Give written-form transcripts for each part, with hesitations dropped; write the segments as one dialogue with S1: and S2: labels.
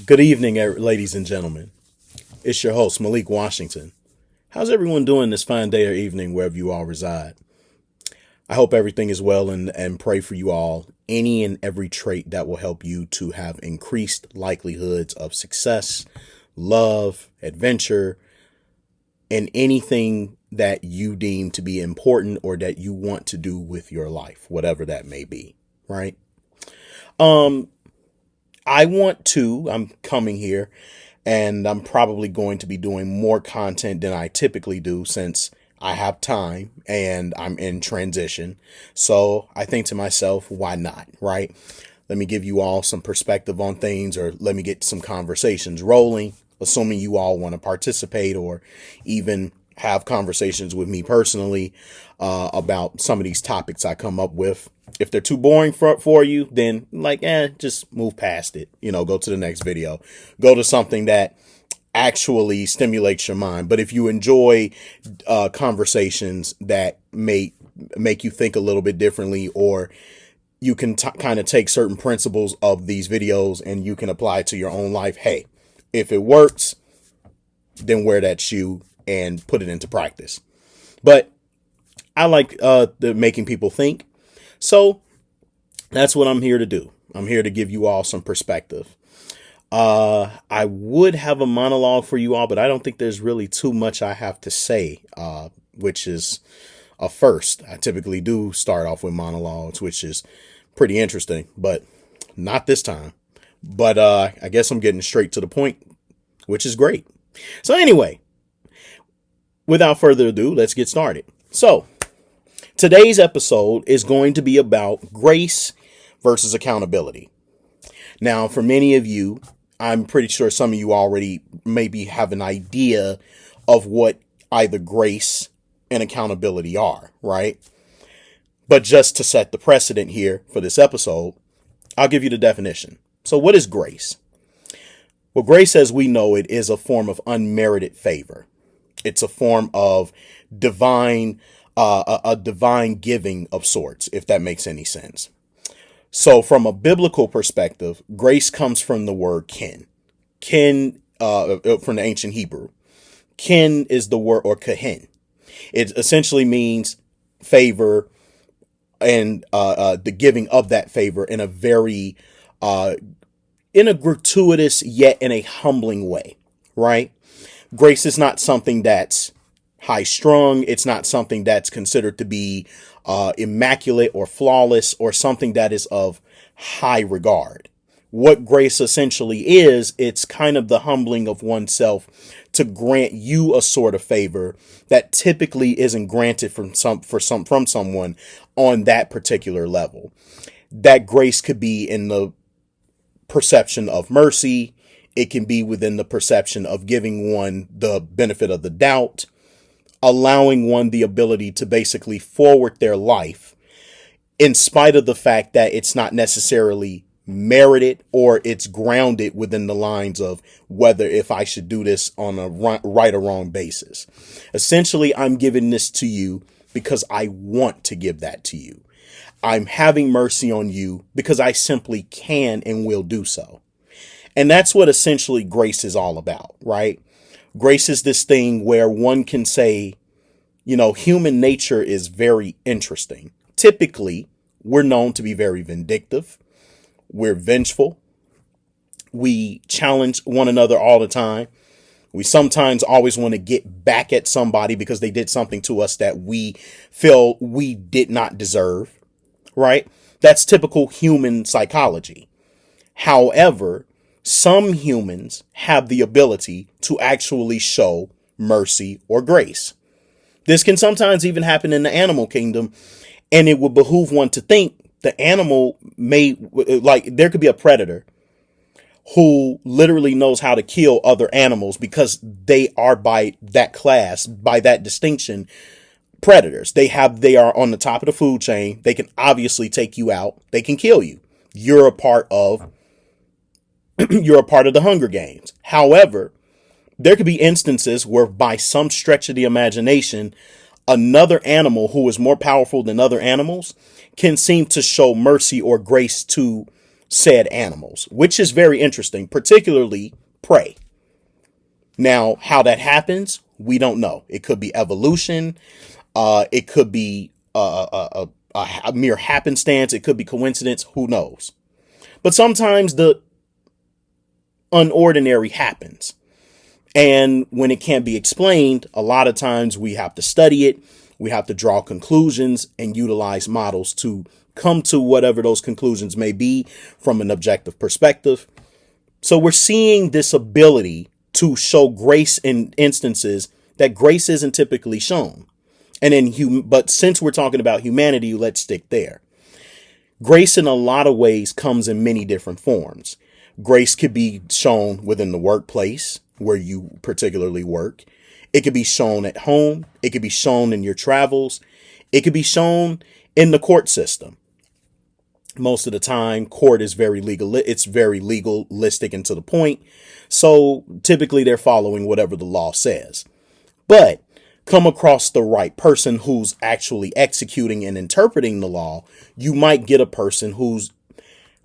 S1: Good evening, ladies and gentlemen. It's your host, Malik Washington. How's everyone doing this fine day or evening wherever you all reside? I hope everything is well and pray for you all any and every trait that will help you to have increased likelihoods of success, love, adventure, and anything that you deem to be important or that you want to do with your life, whatever that may be, right? Um, I'm coming here and I'm probably going to be doing more content than I typically do since I have time and I'm in transition. So I think to myself, why not, right? Let me give you all some perspective on things, or let me get some conversations rolling, assuming you all want to participate or even have conversations with me personally about some of these topics I come up with. If they're too boring for you, then just move past it. Go to the next video. Go to something that actually stimulates your mind. But if you enjoy conversations that make you think a little bit differently, or you can kind of take certain principles of these videos and you can apply it to your own life, hey, if it works, then wear that shoe and put it into practice. But I like the making people think. So that's what I'm here to do. I'm here to give you all some perspective. I would have a monologue for you all, but I don't think there's really too much I have to say, which is a first. I typically do start off with monologues, which is pretty interesting, but not this time. But I guess I'm getting straight to the point, which is great. So anyway, without further ado, let's get started. So today's episode is going to be about grace versus accountability. Now, for many of you, I'm pretty sure some of you already maybe have an idea of what either grace and accountability are, right? But just to set the precedent here for this episode, I'll give you the definition. So what is grace? Well, grace as we know it is a form of unmerited favor. It's a form of divine, a divine giving of sorts, if that makes any sense. So from a biblical perspective, grace comes from the word kin. Kin, from the ancient Hebrew. Kin is the word, or kahin. It essentially means favor and the giving of that favor in a very, in a gratuitous yet in a humbling way, right? Grace is not something that's high strung. It's not something that's considered to be immaculate or flawless, or something that is of high regard. What grace essentially is, it's kind of the humbling of oneself to grant you a sort of favor that typically isn't granted from someone on that particular level. That grace could be in the perception of mercy. It can be within the perception of giving one the benefit of the doubt, allowing one the ability to basically forward their life in spite of the fact that it's not necessarily merited, or it's grounded within the lines of whether if I should do this on a right or wrong basis. Essentially, I'm giving this to you because I want to give that to you. I'm having mercy on you because I simply can and will do so. And that's what essentially grace is all about, right? Grace is this thing where one can say, human nature is very interesting. Typically, we're known to be very vindictive. We're vengeful. We challenge one another all the time. We sometimes always want to get back at somebody because they did something to us that we feel we did not deserve, right? That's typical human psychology. However, some humans have the ability to actually show mercy or grace. This can sometimes even happen in the animal kingdom, and it would behoove one to think the animal there could be a predator who literally knows how to kill other animals because they are, by that class, by that distinction, predators. They are on the top of the food chain. They can obviously take you out. They can kill you. You're a part of the Hunger Games. However, there could be instances where by some stretch of the imagination, another animal who is more powerful than other animals can seem to show mercy or grace to said animals, which is very interesting, particularly prey. Now, how that happens, we don't know. It could be evolution. It could be a mere happenstance. It could be coincidence. Who knows? But sometimes the unordinary happens. And when it can't be explained, a lot of times we have to study it. We have to draw conclusions and utilize models to come to whatever those conclusions may be from an objective perspective. So we're seeing this ability to show grace in instances that grace isn't typically shown. And but since we're talking about humanity, let's stick there. Grace in a lot of ways comes in many different forms. Grace could be shown within the workplace where you particularly work. It could be shown at home. It could be shown in your travels. It could be shown in the court system. Most of the time, court is very legal. It's very legalistic and to the point. So typically they're following whatever the law says. But come across the right person who's actually executing and interpreting the law, you might get a person who's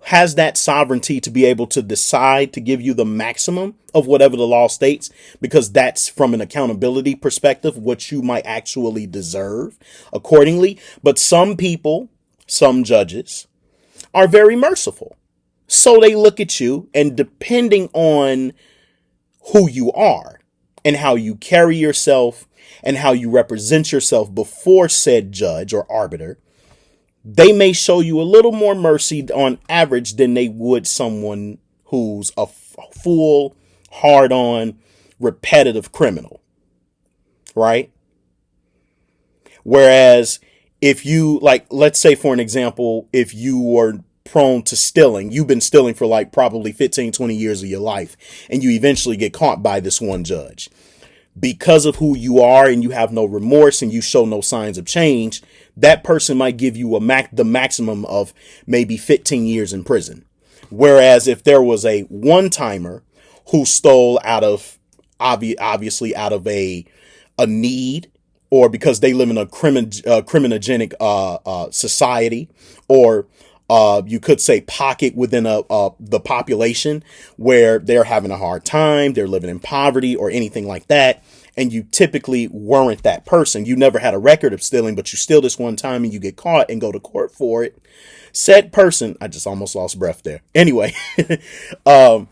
S1: has that sovereignty to be able to decide to give you the maximum of whatever the law states, because that's from an accountability perspective, what you might actually deserve accordingly. But some people, some judges are very merciful. So they look at you, and depending on who you are and how you carry yourself and how you represent yourself before said judge or arbiter, they may show you a little more mercy on average than they would someone who's a full, hard-on, repetitive criminal, right? Whereas if you, like, let's say for an example, if you were prone to stealing, you've been stealing for like probably 15, 20 years of your life, and you eventually get caught by this one judge. Because of who you are and you have no remorse and you show no signs of change, that person might give you the maximum of maybe 15 years in prison. Whereas if there was a one-timer who stole out of obviously out of a need, or because they live in a criminogenic society, or you could say pocket within the population where they're having a hard time, they're living in poverty or anything like that, and you typically weren't that person. You never had a record of stealing, but you steal this one time and you get caught and go to court for it. Said person, I just almost lost breath there. Anyway, and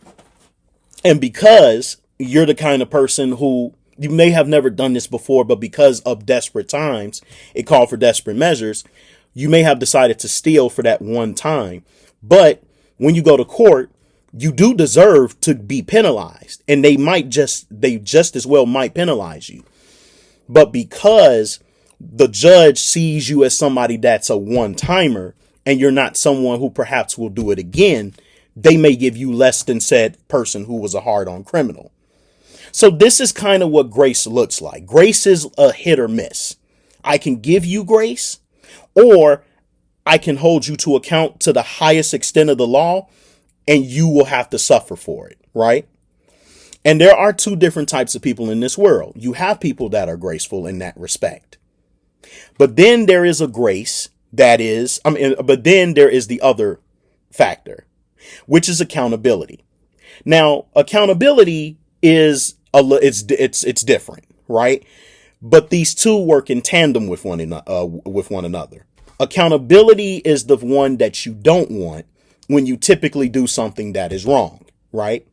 S1: because you're the kind of person who, you may have never done this before, but because of desperate times, it called for desperate measures. You may have decided to steal for that one time, but when you go to court, you do deserve to be penalized, and they just as well might penalize you. But because the judge sees you as somebody that's a one-timer and you're not someone who perhaps will do it again, they may give you less than said person who was a hard-on criminal. So this is kind of what grace looks like. Grace is a hit or miss. I can give you grace, or I can hold you to account to the highest extent of the law, and you will have to suffer for it, right? And there are two different types of people in this world. You have people that are graceful in that respect. But then there is a grace that is, but then there is the other factor, which is accountability. Now, accountability is it's different, right? But these two work in tandem with one another. Accountability is the one that you don't want when you typically do something that is wrong, right?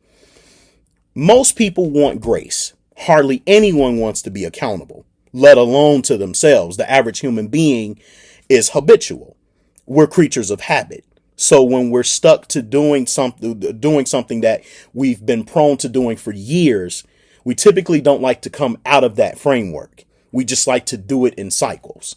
S1: Most people want grace. Hardly anyone wants to be accountable, let alone to themselves. The average human being is habitual. We're creatures of habit. So when we're stuck to doing something that we've been prone to doing for years, we typically don't like to come out of that framework. We just like to do it in cycles.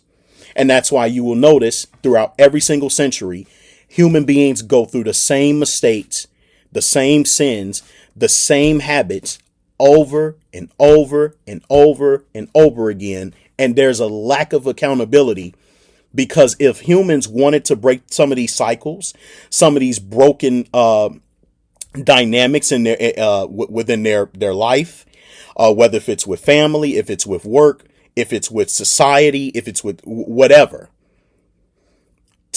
S1: And that's why you will notice throughout every single century, human beings go through the same mistakes, the same sins, the same habits over and over and over and over again. And there's a lack of accountability, because if humans wanted to break some of these cycles, some of these broken dynamics in their within their life, whether if it's with family, if it's with work, if it's with society, if it's with whatever,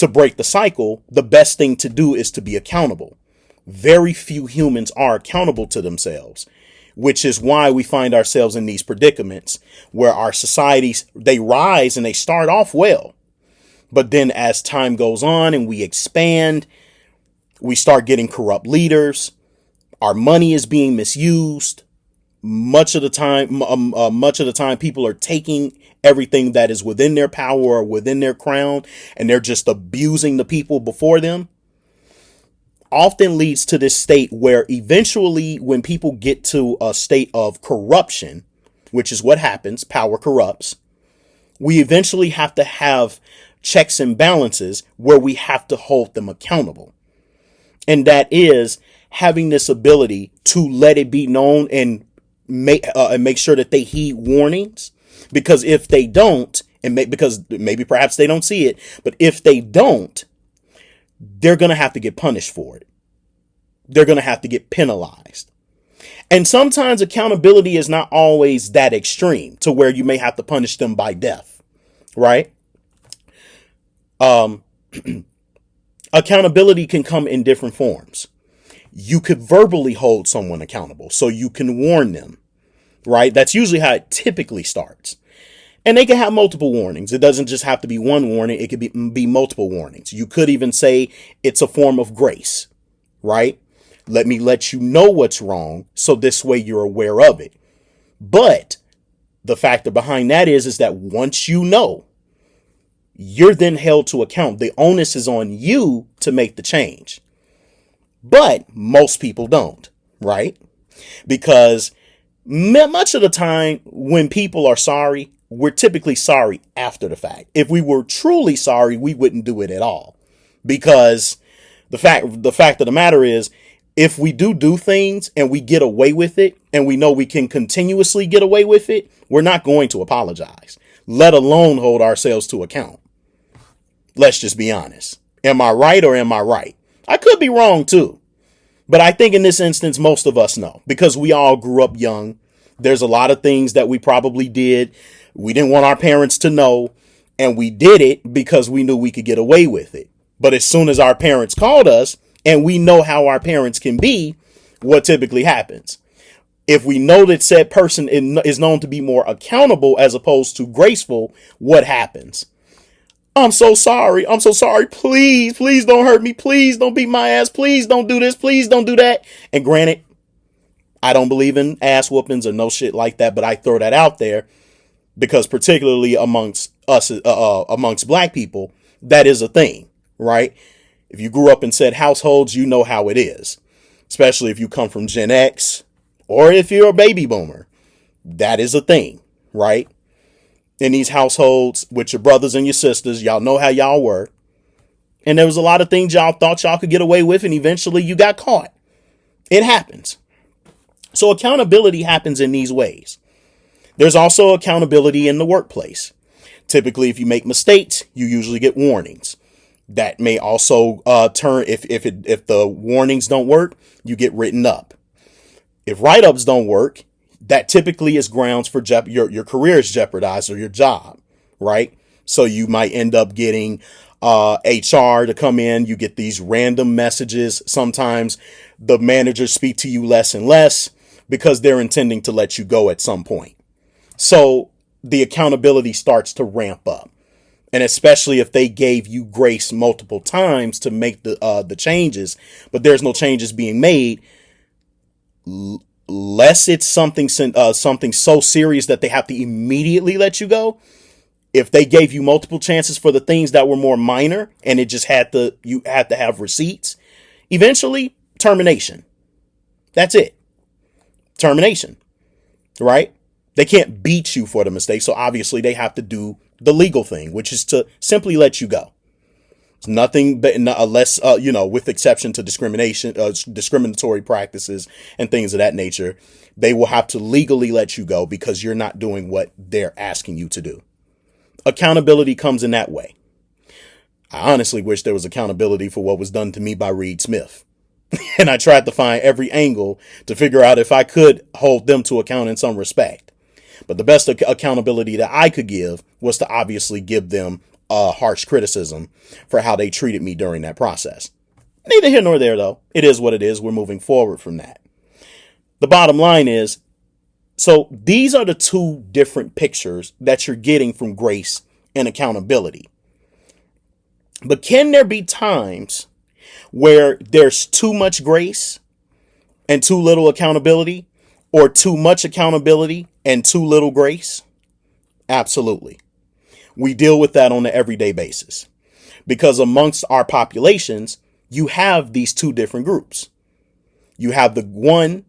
S1: To break the cycle, the best thing to do is to be accountable. Very few humans are accountable to themselves, which is why we find ourselves in these predicaments where our societies, they rise and they start off well. But then as time goes on and we expand, we start getting corrupt leaders. Our money is being misused. Much of the time, people are taking everything that is within their power or within their crown, and they're just abusing the people before them. Often leads to this state where eventually, when people get to a state of corruption, which is what happens, power corrupts, we eventually have to have checks and balances where we have to hold them accountable. And that is having this ability to let it be known and make sure that they heed warnings. Because if they don't, because maybe perhaps they don't see it, but if they don't, they're going to have to get punished for it. They're going to have to get penalized. And sometimes accountability is not always that extreme to where you may have to punish them by death, right? Accountability can come in different forms. You could verbally hold someone accountable, so you can warn them, right? That's usually how it typically starts. And they can have multiple warnings. It doesn't just have to be one warning. It could be multiple warnings. You could even say it's a form of grace, right? Let me let you know what's wrong, so this way you're aware of it. But the factor behind that is that once you know, you're then held to account. The onus is on you to make the change. But most people don't, right? Because much of the time when people are sorry, we're typically sorry after the fact. If we were truly sorry, we wouldn't do it at all. Because the fact of the matter is, if we do things and we get away with it, and we know we can continuously get away with it, we're not going to apologize, let alone hold ourselves to account. Let's just be honest. Am I right or am I right? I could be wrong too. But I think in this instance, most of us know, because we all grew up young. There's a lot of things that we probably did we didn't want our parents to know, and we did it because we knew we could get away with it. But as soon as our parents called us, and we know how our parents can be, what typically happens? If we know that said person is known to be more accountable as opposed to graceful, what happens? I'm so sorry. I'm so sorry. Please don't hurt me. Please don't beat my ass. Please don't do this. Please don't do that. And granted, I don't believe in ass whoopings or no shit like that, but I throw that out there because particularly amongst us, amongst black people, that is a thing, right? If you grew up in said households, you know how it is, especially if you come from Gen X or if you're a baby boomer. That is a thing, right? In these households with your brothers and your sisters, y'all know how y'all were. And there was a lot of things y'all thought y'all could get away with, and eventually you got caught. It happens. So accountability happens in these ways. There's also accountability in the workplace. Typically, if you make mistakes, you usually get warnings. That may also turn, if the warnings don't work, you get written up. If write-ups don't work, that typically is grounds for your career is jeopardized or your job, right? So you might end up getting HR to come in. You get these random messages. Sometimes the managers speak to you less and less because they're intending to let you go at some point. So the accountability starts to ramp up. And especially if they gave you grace multiple times to make the changes, but there's no changes being made, less it's something so serious that they have to immediately let you go. If they gave you multiple chances for the things that were more minor and it just you had to have receipts, eventually termination. That's it. Termination, right? They can't beat you for the mistake. So obviously they have to do the legal thing, which is to simply let you go. It's nothing but unless, with exception to discriminatory practices and things of that nature, they will have to legally let you go because you're not doing what they're asking you to do. Accountability comes in that way. I honestly wish there was accountability for what was done to me by Reed Smith. And I tried to find every angle to figure out if I could hold them to account in some respect. But the best accountability that I could give was to obviously give them harsh criticism for how they treated me during that process. Neither here nor there, though. It is what it is. We're moving forward from that. The bottom line is, so these are the two different pictures that you're getting from grace and accountability. But can there be times where there's too much grace and too little accountability, or too much accountability and too little grace? Absolutely. We deal with that on an everyday basis because amongst our populations, you have these two different groups. You have the one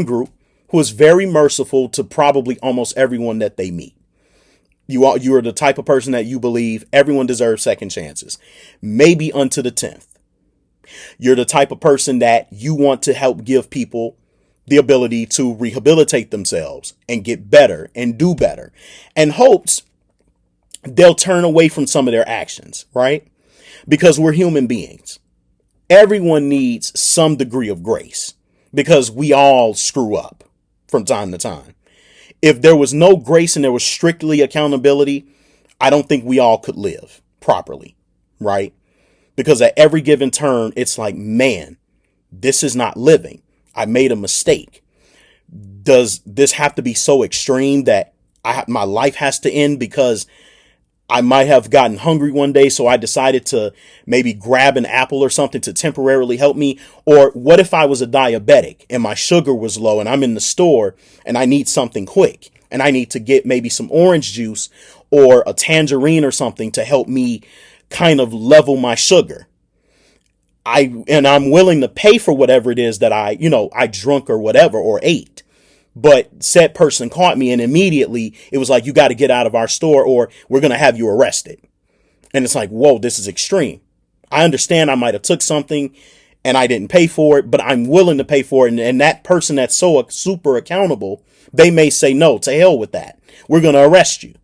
S1: group who is very merciful to probably almost everyone that they meet. You are the type of person that you believe everyone deserves second chances, maybe unto the 10th. You're the type of person that you want to help give people the ability to rehabilitate themselves and get better and do better, and hopes they'll turn away from some of their actions, right? Because we're human beings. Everyone needs some degree of grace because we all screw up from time to time. If there was no grace and there was strictly accountability, I don't think we all could live properly, right? Because at every given turn, it's like, man, this is not living. I made a mistake. Does this have to be so extreme that my life has to end because I might have gotten hungry one day, so I decided to maybe grab an apple or something to temporarily help me? Or what if I was a diabetic and my sugar was low and I'm in the store and I need something quick and I need to get maybe some orange juice or a tangerine or something to help me kind of level my sugar? I'm willing to pay for whatever it is that I drunk or whatever or ate. But said person caught me and immediately it was like, you got to get out of our store or we're going to have you arrested. And it's like, whoa, this is extreme. I understand I might have took something and I didn't pay for it, but I'm willing to pay for it. And that person that's so super accountable, they may say, no, to hell with that. We're going to arrest you.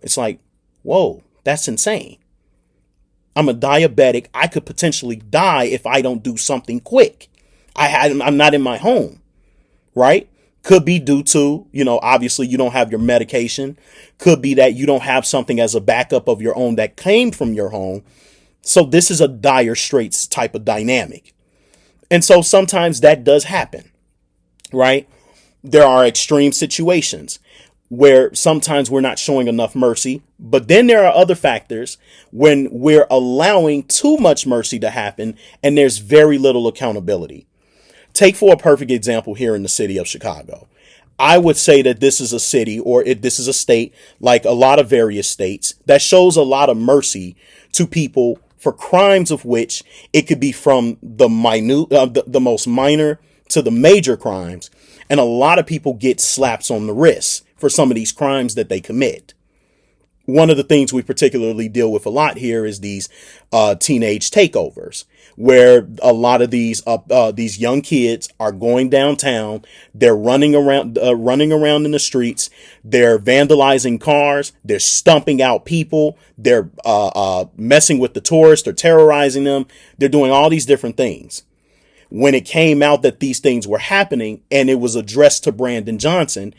S1: It's like, whoa, that's insane. I'm a diabetic. I could potentially die if I don't do something quick. I'm not in my home, right? Could be due to, obviously you don't have your medication. Could be that you don't have something as a backup of your own that came from your home. So this is a dire straits type of dynamic. And so sometimes that does happen, right? There are extreme situations where sometimes we're not showing enough mercy, but then there are other factors when we're allowing too much mercy to happen and there's very little accountability. Take for a perfect example here in the city of Chicago. I would say that this is a city this is a state like a lot of various states that shows a lot of mercy to people for crimes of which it could be from the most minor to the major crimes. And a lot of people get slaps on the wrist for some of these crimes that they commit. One of the things we particularly deal with a lot here is these teenage takeovers, where a lot of these young kids are going downtown. They're running around in the streets. They're vandalizing cars. They're stomping out people. They're messing with the tourists. They're terrorizing them. They're doing all these different things. When it came out that these things were happening and it was addressed to Brandon Johnson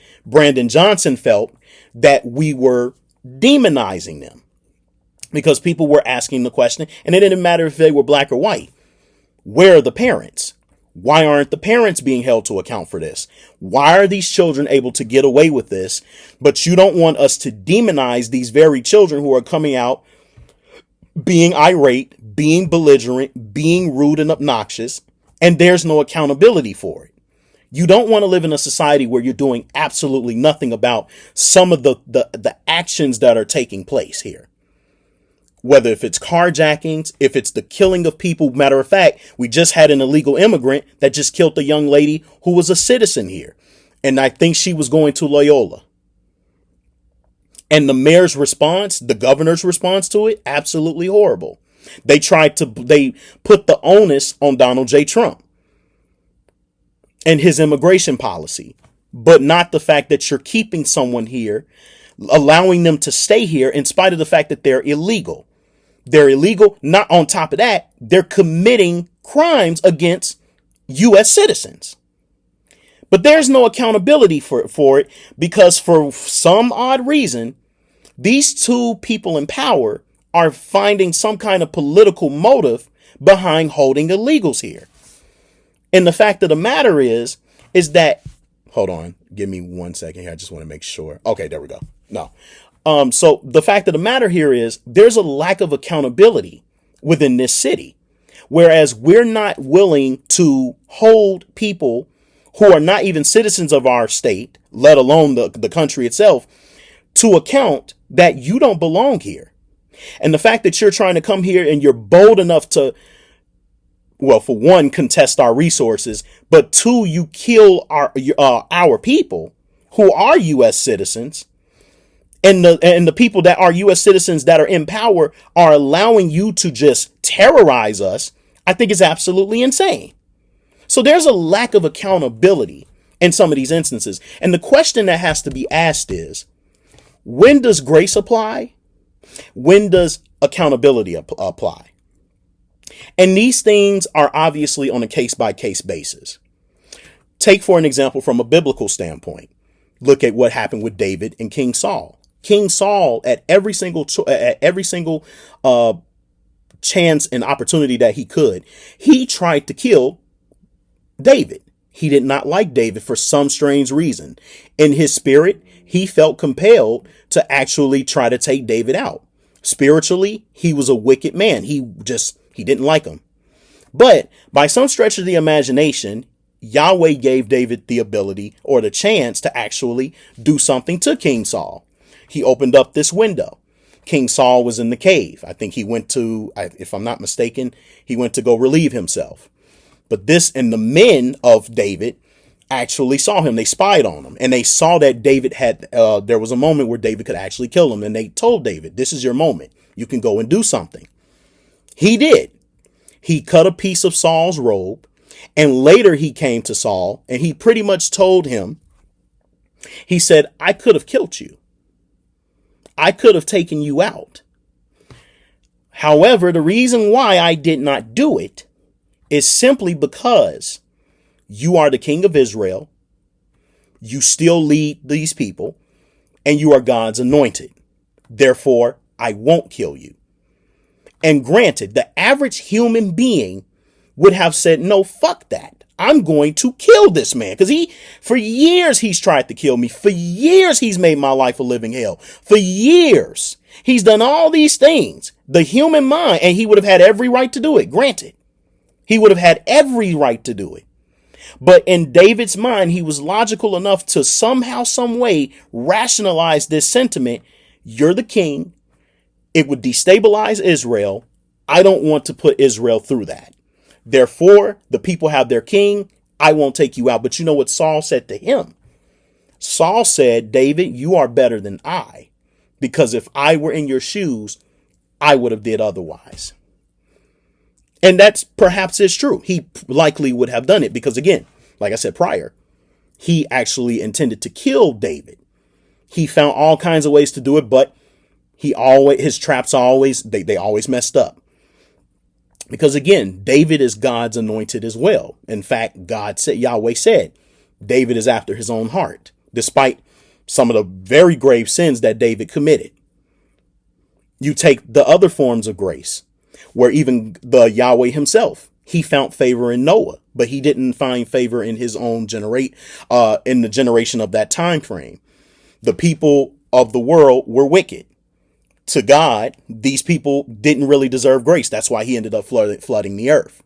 S1: felt that we were demonizing them because people were asking the question, and it didn't matter if they were black or white. Where are the parents? Why aren't the parents being held to account for this? Why are these children able to get away with this? But you don't want us to demonize these very children who are coming out being irate, being belligerent, being rude and obnoxious, and there's no accountability for it. You don't want to live in a society where you're doing absolutely nothing about some of the actions that are taking place here. Whether if it's carjackings, if it's the killing of people. Matter of fact, we just had an illegal immigrant that just killed a young lady who was a citizen here. And I think she was going to Loyola. And the mayor's response, the governor's response to it, absolutely horrible. They put the onus on Donald J. Trump and his immigration policy, but not the fact that you're keeping someone here, allowing them to stay here in spite of the fact that they're illegal. They're illegal. Not on top of that, they're committing crimes against U.S. citizens. But there's no accountability for it because for some odd reason, These two people in power are finding some kind of political motive behind holding illegals here. And the fact of the matter is that, hold on, give me 1 second here. I just want to make sure. Okay, there we go. No. So the fact of the matter here is there's a lack of accountability within this city, whereas we're not willing to hold people who are not even citizens of our state, let alone the country itself, to account that you don't belong here. And the fact that you're trying to come here and you're bold enough to, well, for one, contest our resources, but two, you kill our people who are U.S. citizens, and the people that are U.S. citizens that are in power are allowing you to just terrorize us, I think is absolutely insane. So there's a lack of accountability in some of these instances. And the question that has to be asked is, when does grace apply? When does accountability apply? And these things are obviously on a case-by-case basis. Take, for an example, from a biblical standpoint, look at what happened with David and King Saul. King Saul, at every single chance and opportunity that he could, he tried to kill David. He did not like David for some strange reason. In his spirit, he felt compelled to actually try to take David out. Spiritually, he was a wicked man. He didn't like him. But by some stretch of the imagination, Yahweh gave David the ability or the chance to actually do something to King Saul. He opened up this window. King Saul was in the cave. I think he went to, if I'm not mistaken, he went to go relieve himself. But this and the men of David actually saw him. They spied on him, and they saw that David had, there was a moment where David could actually kill him. And they told David, this is your moment. You can go and do something. He did. He cut a piece of Saul's robe, and later he came to Saul and he pretty much told him, he said, I could have killed you. I could have taken you out. However, the reason why I did not do it is simply because you are the king of Israel. You still lead these people, and you are God's anointed. Therefore, I won't kill you. And granted, the average human being would have said, no, fuck that. I'm going to kill this man, because for years, he's tried to kill me. For years, he's made my life a living hell. For years, he's done all these things. The human mind, and he would have had every right to do it. Granted, he would have had every right to do it. But in David's mind, he was logical enough to somehow, some way rationalize this sentiment. You're the king. It would destabilize Israel. I don't want to put Israel through that. Therefore, the people have their king. I won't take you out. But you know what Saul said to him? Saul said, David, you are better than I, because if I were in your shoes, I would have did otherwise. And that's perhaps is true. He likely would have done it because, again, like I said prior, he actually intended to kill David. He found all kinds of ways to do it, but his traps always messed up. Because again, David is God's anointed as well. In fact, Yahweh said, David is after his own heart, despite some of the very grave sins that David committed. You take the other forms of grace, where even the Yahweh himself, he found favor in Noah, but he didn't find favor in his own in the generation of that time frame. The people of the world were wicked. To God, these people didn't really deserve grace. That's why he ended up flooding the earth.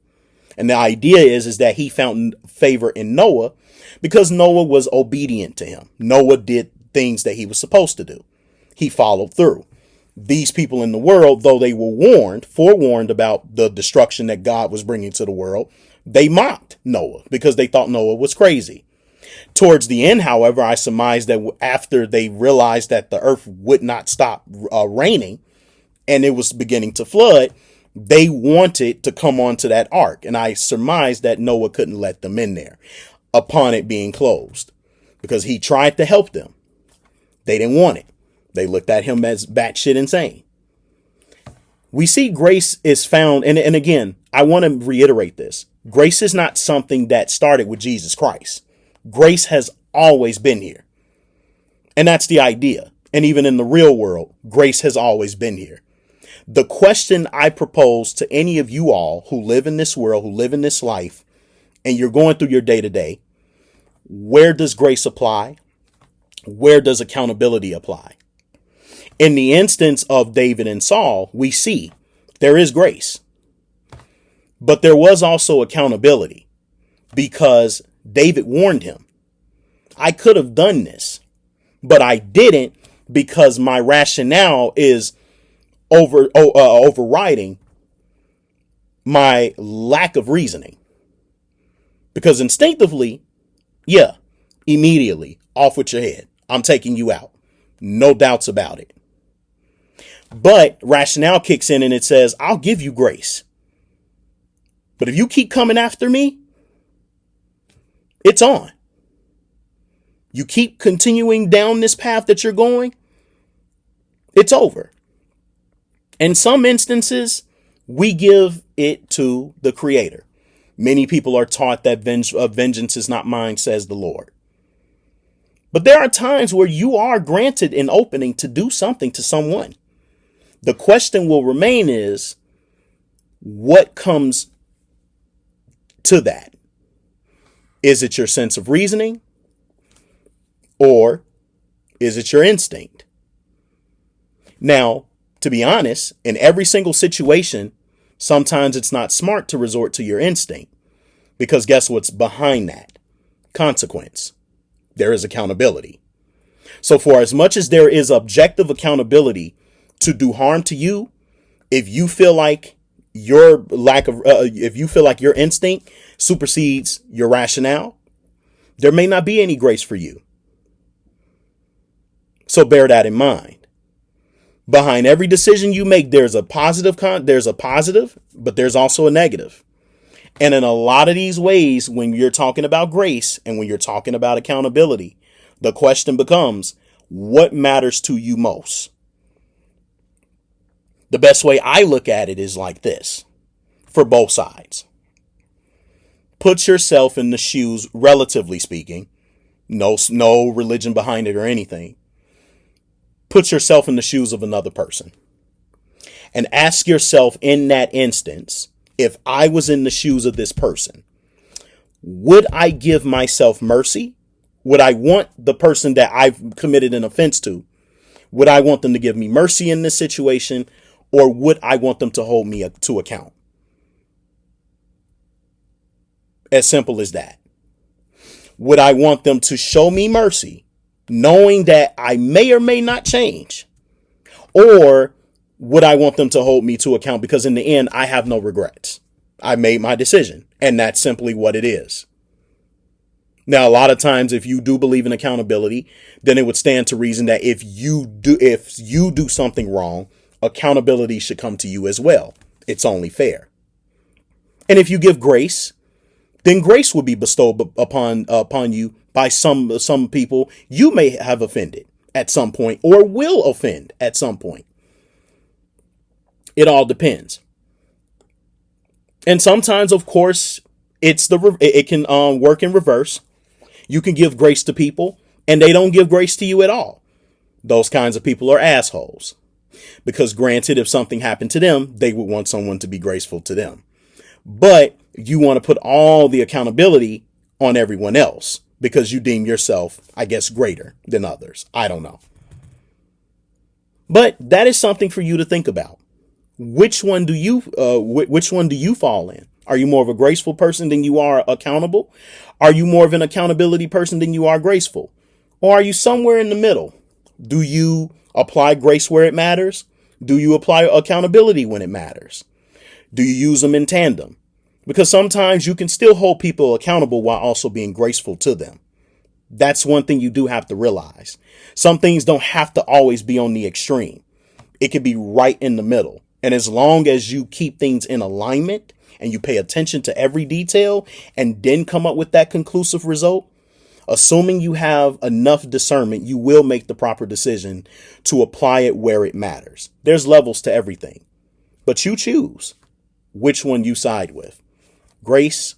S1: And the idea is that he found favor in Noah because Noah was obedient to him. Noah did things that he was supposed to do. He followed through. These people in the world, though they were forewarned about the destruction that God was bringing to the world, they mocked Noah because they thought Noah was crazy. Towards the end, however, I surmise that after they realized that the earth would not stop raining and it was beginning to flood, they wanted to come onto that ark. And I surmise that Noah couldn't let them in there upon it being closed because he tried to help them. They didn't want it. They looked at him as batshit insane. We see grace is found. And again, I want to reiterate this. Grace is not something that started with Jesus Christ. Grace has always been here. And that's the idea. And even in the real world, grace has always been here. The question I propose to any of you all who live in this world, who live in this life, and you're going through your day to day, where does grace apply? Where does accountability apply? In the instance of David and Saul, we see there is grace, but there was also accountability because David warned him. I could have done this, but I didn't because my rationale is overriding my lack of reasoning. Because instinctively, yeah, immediately off with your head. I'm taking you out. No doubts about it. But rationale kicks in and it says, I'll give you grace. But if you keep coming after me, it's on. You keep continuing down this path that you're going, it's over. In some instances, we give it to the Creator. Many people are taught that vengeance is not mine, says the Lord. But there are times where you are granted an opening to do something to someone. The question will remain is, what comes to that? Is it your sense of reasoning? Or is it your instinct? Now, to be honest, in every single situation, sometimes it's not smart to resort to your instinct. Because guess what's behind that? Consequence. There is accountability. So for as much as there is objective accountability to do harm to you, if you feel like your instinct supersedes your rationale, there may not be any grace for you. So bear that in mind. Behind every decision you make, there's a positive, but there's also a negative. And in a lot of these ways, when you're talking about grace and when you're talking about accountability, the question becomes, what matters to you most? The best way I look at it is like this, for both sides. Put yourself in the shoes, relatively speaking, no religion behind it or anything. Put yourself in the shoes of another person and ask yourself in that instance, if I was in the shoes of this person, would I give myself mercy? Would I want the person that I've committed an offense to? Would I want them to give me mercy in this situation? Or would I want them to hold me to account? As simple as that. Would I want them to show me mercy, knowing that I may or may not change? Or would I want them to hold me to account because in the end, I have no regrets. I made my decision, and that's simply what it is. Now, a lot of times, if you do believe in accountability, then it would stand to reason that if you do something wrong, accountability should come to you as well. It's only fair. And if you give grace, then grace will be bestowed upon you by some people you may have offended at some point or will offend at some point. It all depends. And sometimes, of course, it can work in reverse. You can give grace to people and they don't give grace to you at all. Those kinds of people are assholes. Because granted, if something happened to them, they would want someone to be graceful to them. But you want to put all the accountability on everyone else because you deem yourself, I guess, greater than others. I don't know. But that is something for you to think about. Which one do you fall in? Are you more of a graceful person than you are accountable? Are you more of an accountability person than you are graceful? Or are you somewhere in the middle? Do you apply grace where it matters? Do you apply accountability when it matters? Do you use them in tandem? Because sometimes you can still hold people accountable while also being graceful to them. That's one thing you do have to realize. Some things don't have to always be on the extreme. It can be right in the middle. And as long as you keep things in alignment and you pay attention to every detail and then come up with that conclusive result, assuming you have enough discernment, you will make the proper decision to apply it where it matters. There's levels to everything, but you choose which one you side with, grace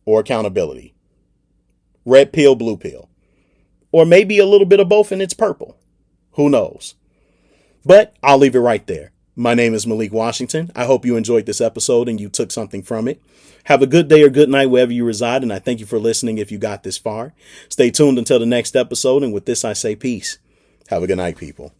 S1: or accountability, red pill, blue pill, or maybe a little bit of both and it's purple. Who knows? But I'll leave it right there. My name is Malik Washington. I hope you enjoyed this episode and you took something from it. Have a good day or good night wherever you reside, and I thank you for listening if you got this far. Stay tuned until the next episode, and with this I say peace. Have a good night, people.